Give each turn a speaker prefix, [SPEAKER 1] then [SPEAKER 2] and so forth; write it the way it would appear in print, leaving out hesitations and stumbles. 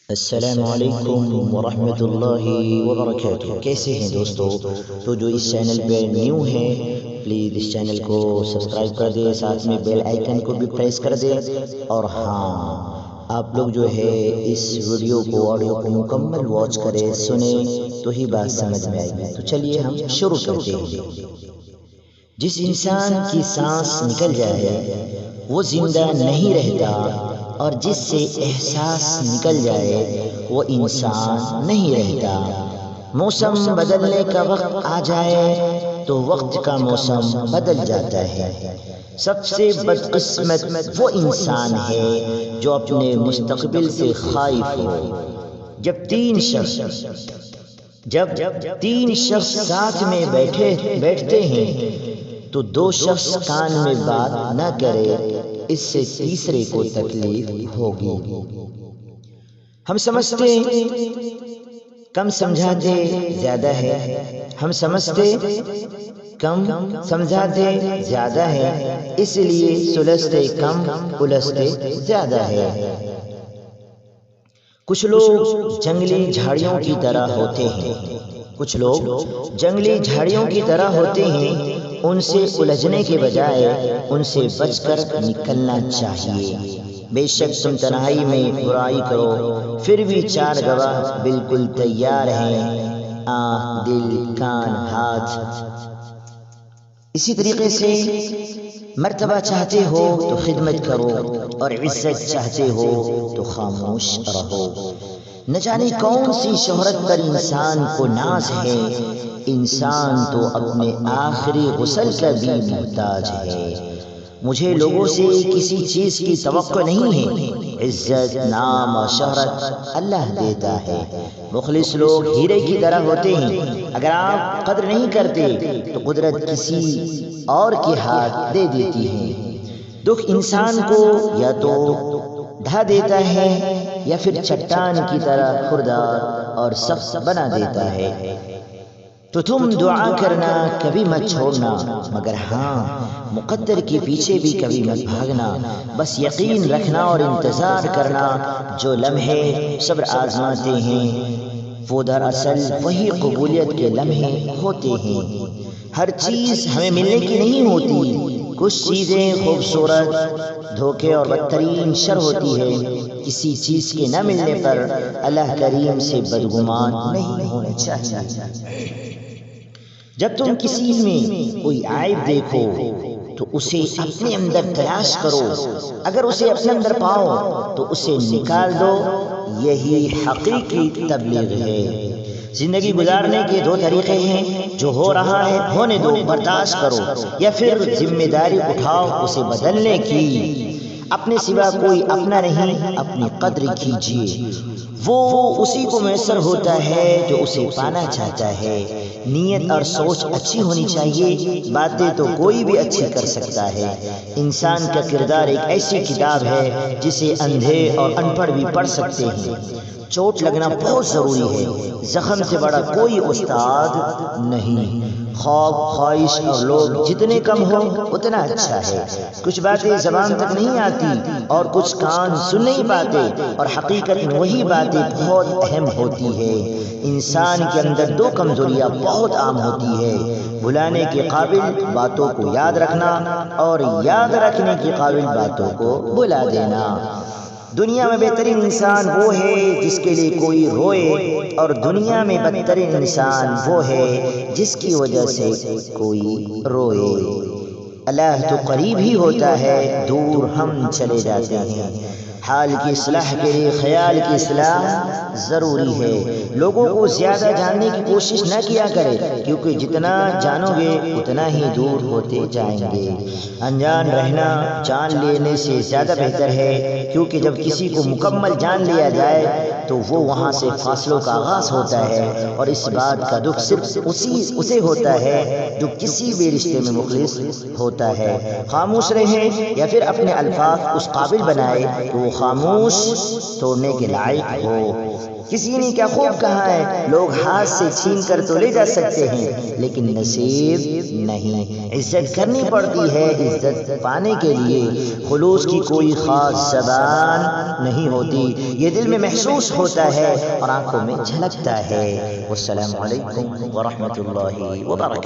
[SPEAKER 1] السلام علیکم ورحمۃ اللہ وبرکاتہ۔ کیسے ہیں دوستو؟ تو جو اس چینل پہ نیو ہیں پلیز اس چینل کو سبسکرائب کر دیں، ساتھ میں بیل آئیکن کو بھی پریس کر دیں، اور ہاں آپ لوگ جو ہے اس ویڈیو کو آڈیو کو مکمل واچ کریں، سنیں تو ہی بات سمجھ میں آئے گی۔ تو چلیے ہم شروع کرتے ہیں۔ جس انسان کی سانس نکل جائے وہ زندہ نہیں رہتا، اور جس سے احساس نکل جائے وہ انسان نہیں رہتا۔ موسم بدلنے کا وقت آ جائے تو وقت کا موسم بدل جاتا ہے۔ سب سے بدقسمت وہ انسان ہے جو اپنے مستقبل سے خائف ہو۔ جب تین شخص ساتھ میں بیٹھتے ہیں تو دو شخص کان میں بات نہ کرے، اس سے تیسرے کو تکلیف ہوگی۔ ہم سمجھتے کم سمجھاتے زیادہ ہے، ہم سمجھتے کم سمجھاتے زیادہ ہے، اس لیے سلجھتے کم الجھتے زیادہ ہے۔ کچھ لوگ جنگلی جھاڑیوں کی طرح ہوتے ہیں، ان سے الجھنے کے بجائے ان سے بچ کر نکلنا چاہیے۔ بے شک تم تنہائی میں برائی کرو، پھر بھی چار گواہ بالکل تیار ہیں، آنکھ، دل، کان، ہاتھ۔ اسی طریقے سے مرتبہ چاہتے ہو تو خدمت کرو، اور عزت چاہتے ہو تو خاموش رہو۔ نہ جانے کون سی شہرت پر انسان کو ناز ہے، انسان تو اپنے آخری غسل کا بھی محتاج ہے۔ مجھے لوگوں سے کسی چیز کی توقع نہیں ہے، عزت، نام اور شہرت اللہ دیتا ہے۔ مخلص لوگ ہیرے کی طرح ہوتے ہیں، اگر آپ قدر نہیں کرتے تو قدرت کسی اور کے ہاتھ دے دیتی ہے۔ دکھ انسان کو یا تو ڈھا دیتا ہے یا پھر چٹان کی طرح خوردار اور سخت بنا دیتا ہے۔ تو تم دعا کرنا کبھی مت چھوڑنا، مگر ہاں مقدر کے پیچھے بھی کبھی مت بھاگنا۔ بس یقین رکھنا اور انتظار کرنا، جو لمحے صبر آزماتے ہیں وہ دراصل وہی قبولیت کے لمحے ہوتے ہیں۔ ہر چیز ہمیں ملنے کی نہیں ہوتی، کچھ چیزیں خوبصورت، دھوکے اور بدترین شر ہوتی ہے۔ کسی چیز کے نہ ملنے پر اللہ کریم سے بدگمان نہیں ہونا چاہیے۔ جب تم کسی میں کوئی عیب دیکھو تو اسے اپنے اندر تلاش کرو، اگر اسے اپنے اندر پاؤ تو اسے نکال دو، یہی حقیقی تبلیغ ہے۔ زندگی گزارنے کے دو طریقے ہیں، جو ہو رہا ہے ہونے دو، برداشت کرو، یا پھر ذمہ داری اٹھاؤ اسے بدلنے کی۔ اپنے سوا کوئی اپنا نہیں، اپنی قدر کیجیے، وہ اسی کو میسر ہوتا ہے جو اسے پانا چاہتا ہے۔ نیت اور سوچ اچھی ہونی چاہیے، باتیں تو کوئی بھی اچھی کر سکتا ہے۔ انسان کا کردار ایک ایسی کتاب ہے جسے اندھے اور ان پڑھ بھی پڑھ سکتے ہیں۔ چوٹ لگنا بہت ضروری ہے، زخم سے بڑا کوئی استاد نہیں۔ خواب، خواہش اور لوگ جتنے کم ہو اتنا اچھا ہے۔ کچھ باتیں زبان تک نہیں آتی اور کچھ کان سن نہیں پاتے، اور حقیقت میں وہی باتیں بہت اہم ہوتی ہے۔ انسان کے اندر دو کمزوریاں بہت عام ہوتی ہے، بھلانے کے قابل باتوں کو یاد رکھنا، اور یاد رکھنے کے قابل باتوں کو بھلا دینا۔ دنیا میں بہترین انسان وہ ہے جس کے لیے کوئی روئے، اور دنیا میں بدترین انسان وہ ہے جس کی وجہ سے کوئی روئے۔ اللہ تو قریب ہی ہوتا ہے، دور ہم چلے جاتے ہیں۔ حال کی اصلاح کے لیے خیال کی اصلاح ضروری ہے۔ لوگوں کو زیادہ جاننے کی کوشش نہ کیا کرے، کیونکہ جتنا جانو گے اتنا ہی دور ہوتے جائیں گے۔ انجان رہنا جان لینے سے زیادہ بہتر ہے، کیونکہ جب کسی کو مکمل جان لیا جائے تو وہ وہاں سے فاصلوں کا آغاز ہوتا ہے، اور اس بات کا دکھ صرف اسے ہوتا ہے جو کسی بھی رشتے میں مخلص ہوتا ہے۔ خاموش رہیں یا پھر اپنے الفاظ اس قابل بنائے کہ وہ خاموش توڑنے کے لائق ہو۔ کسی نے کیا خوب کہا ہے، لوگ ہاتھ سے چھین کر تو لے جا سکتے ہیں لیکن نصیب نہیں۔ عزت کرنی پڑتی ہے، عزت پانے کے لیے خلوص کی کوئی خاص زبان نہیں ہوتی، یہ دل میں محسوس ہوتا ہے اور آنکھوں میں جھلکتا ہے۔ والسلام علیکم ورحمۃ اللہ وبرکاتہ۔